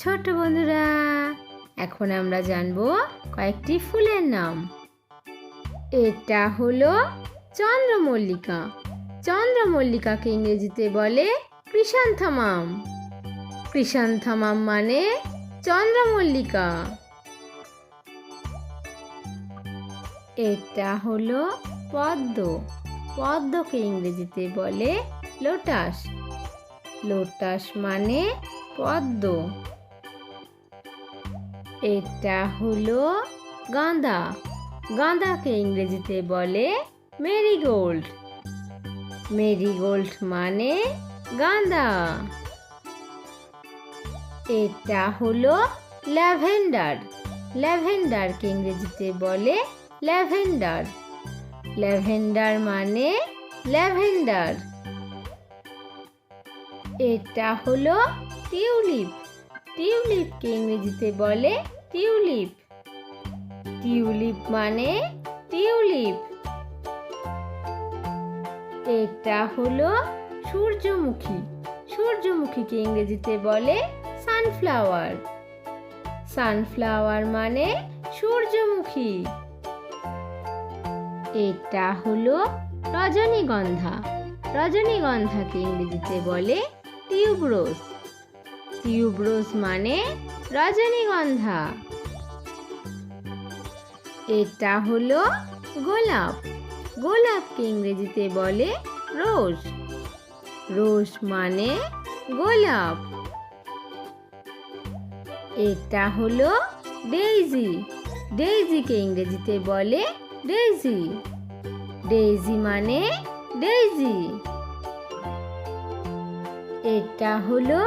ছোট বন্ধুরা, এখন আমরা জানবো কয়েকটি ফুলের নাম। এটা হলো চন্দ্রমল্লিকা। চন্দ্রমল্লিকাকে ইংরেজিতে বলে ক্রিস্যান্থামাম। ক্রিস্যান্থামাম মানে চন্দ্রমল্লিকা। এটা হলো পদ্ম। পদ্মকে ইংরেজিতে বলে লোটাস। লোটাস মানে পদ্ম। এটা হলো গাঁদা। গাঁদাকে ইংরেজিতে বলে মেরিগোল্ড। মেরিগোল্ড মানে গাঁদা। এটা হলো ল্যাভেন্ডার। ল্যাভেন্ডারকে ইংরেজিতে বলে ল্যাভেন্ডার। ল্যাভেন্ডার মানে ল্যাভেন্ডার। এটা হলো টিউলিপ। টিউলিপকে ইংরেজিতে বলে টিউলিপ। টিউলিপ মানে টিউলিপ। এটা হলো সূর্যমুখী। সূর্যমুখীকে ইংরেজিতে বলে সানফ্লাওয়ার। সানফ্লাওয়ার মানে সূর্যমুখী। এটা হলো রজনীগন্ধা। রজনীগন্ধাকে ইংরেজিতে বলে টিউবরোজ। টিউবরোজ মানে রজনীগন্ধা। এটা হলো গোলাপ। গোলাপকে ইংরেজিতে বলে রোজ। রোজ মানে গোলাপ। এটা হলো ডেইজি। ডেইজিকে ইংরেজিতে বলে ডেইজি। ডেইজি মানে ডেইজি। এটা হলো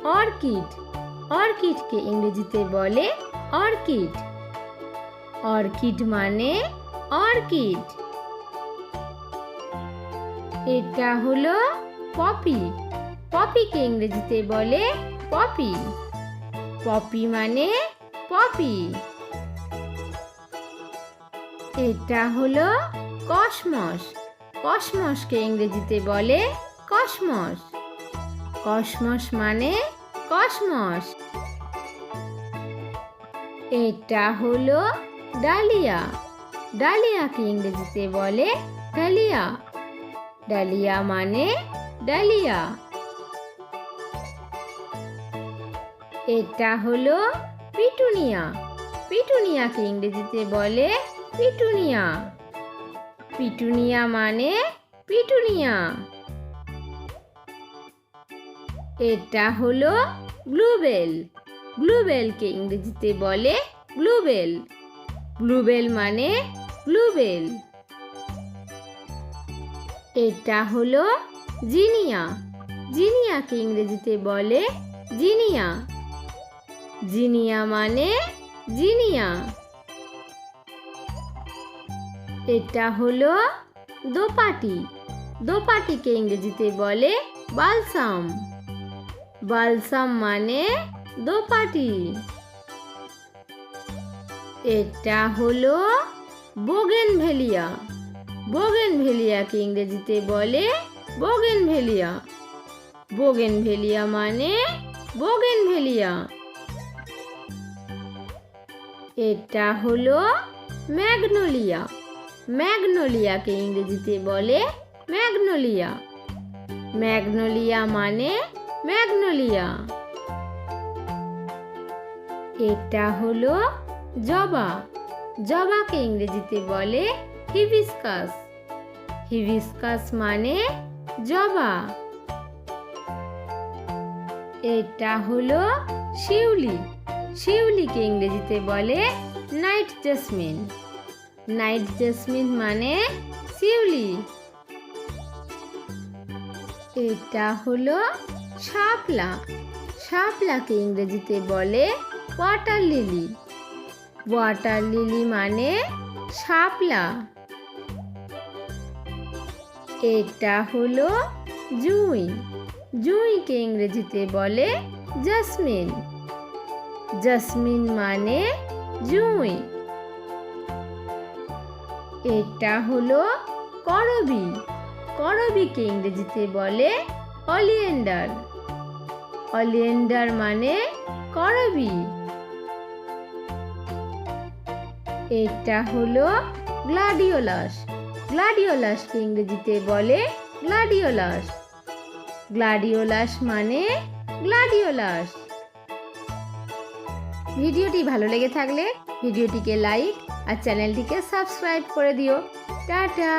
অর্কিড। অর্কিডকে ইংরেজিতে বলে অর্কিড। অর্কিড মানে অর্কিড। এটা হলো পপি। পপিকে ইংরেজিতে বলে পপি। পপি মানে পপি। এটা হলো কসমস। কসমসকে ইংরেজিতে বলে কসমস। কসমস মানে কসমস। এটা হলো ডালিয়া। ডালিয়াকে ইংরেজিতে বলে ডালিয়া। ডালিয়া মানে ডালিয়া। এটা হলো পিটুনিয়া। পিটুনিয়াকে ইংরেজিতে বলে পিটুনিয়া। পিটুনিয়া মানে পিটুনিয়া। এটা হলো ব্লুবেল। ব্লুবেলকে ইংরেজিতে বলে ব্লুবেল। ব্লুবেল মানে ব্লুবেল। এটা হলো জিনিয়া। জিনিয়াকে ইংরেজিতে বলে জিনিয়া। জিনিয়া মানে জিনিয়া। এটা হলো দোপাটি। দোপাটিকে ইংরেজিতে বলে বালসাম। বালসাম মানে দোপাটি। এটা হলো বোগেনভেলিয়া। বোগেনভেলিয়াকে ইংরেজিতে বলে বোগেনভেলিয়া। বোগেনভেলিয়া মানে বোগেনভেলিয়া। এটা হলো ম্যাগনোলিয়া। ম্যাগনোলিয়াকে ইংরেজিতে বলে ম্যাগনোলিয়া। ম্যাগনোলিয়া মানে ম্যাগনোলিয়া। এটা হলো জবা। জবাকে ইংরেজিতে বলে হিবিস্কাস। হিবিস্কাস মানে জবা। এটা হলো শিউলি। শিউলিকে ইংরেজিতে বলে নাইট জেসমিন। নাইট জেসমিন মানে শিউলি। এটা হলো শাপলা। শাপলাকে ইংরেজিতে বলে ওয়াটার লিলি। ওয়াটার লিলি মানে শাপলা। এটা হলো জুঁই। জুঁইকে ইংরেজিতে বলে জাসমিন। জাসমিন মানে জুঁই। এটা হলো করবী। করবীকে ইংরেজিতে বলে অলিয়েন্ডার। অলিয়েন্ডার মানে করবী। এটা হলো গ্লাডিওলাস। গ্লাডিওলাসকে ইংরেজিতে বলে গ্লাডিওলাস। গ্লাডিওলাস মানে গ্লাডিওলাস। ভিডিওটি ভালো লেগে থাকলে ভিডিওটিকে লাইক আর চ্যানেলটিকে সাবস্ক্রাইব করে দিও। টাটা।